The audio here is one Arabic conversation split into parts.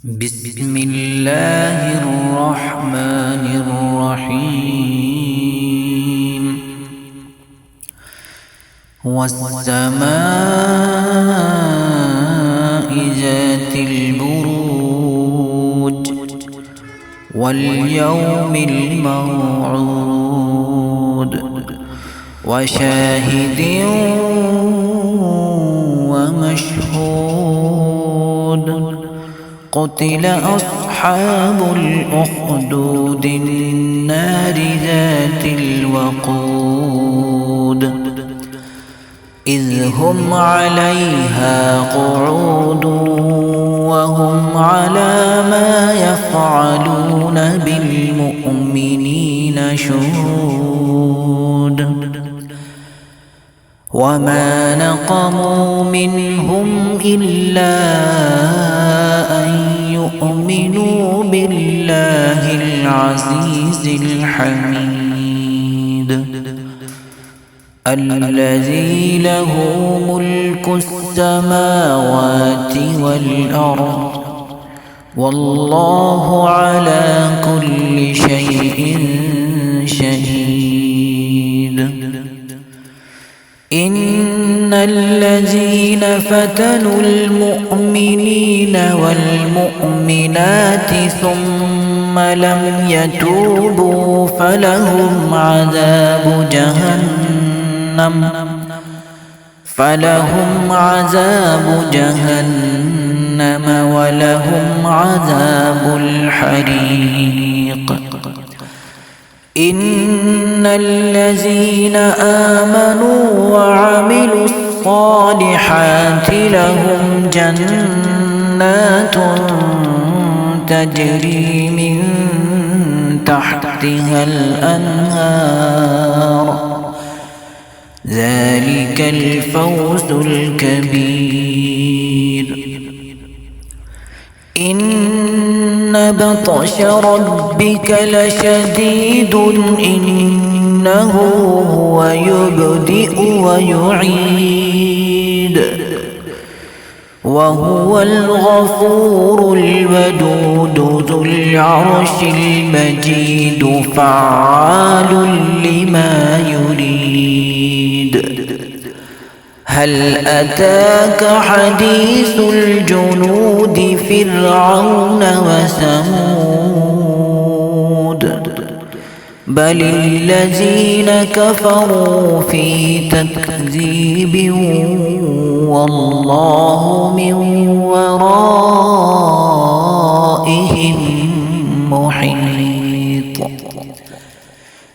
بسم الله الرحمن الرحيم. والسماء ذات البروج واليوم الموعود وشاهد ومشهود. قتل أصحاب الأخدود النار ذات الوقود إذ هم عليها قعود وهم على ما يفعلون بالمؤمنين شهود. وما نقموا منهم إلا أن يؤمنوا بالله العزيز الحميد الذي له ملك السماوات والأرض والله على كل شيء شهيد. إن الذين فتنوا المؤمنين والمؤمنات ثم لم يتوبوا فلهم عذاب جهنم ولهم عذاب الحريق. إن الذين آمنوا وعملوا الصالحات لهم جنات تجري من تحتها الأنهار ذلك الفوز الكبير. إن بطش ربك لشديد إنه هو يبدئ ويعيد وهو الغفور الودود ذو العرش المجيد فعال لما يريد. هل أتاك حديث الجنود فرعون وثمود بل الذين كفروا في تكذيب والله من ورائهم محيط.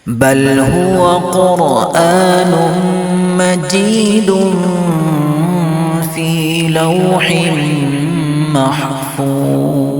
بل هو قرآن مجيد في لوح محفوظ.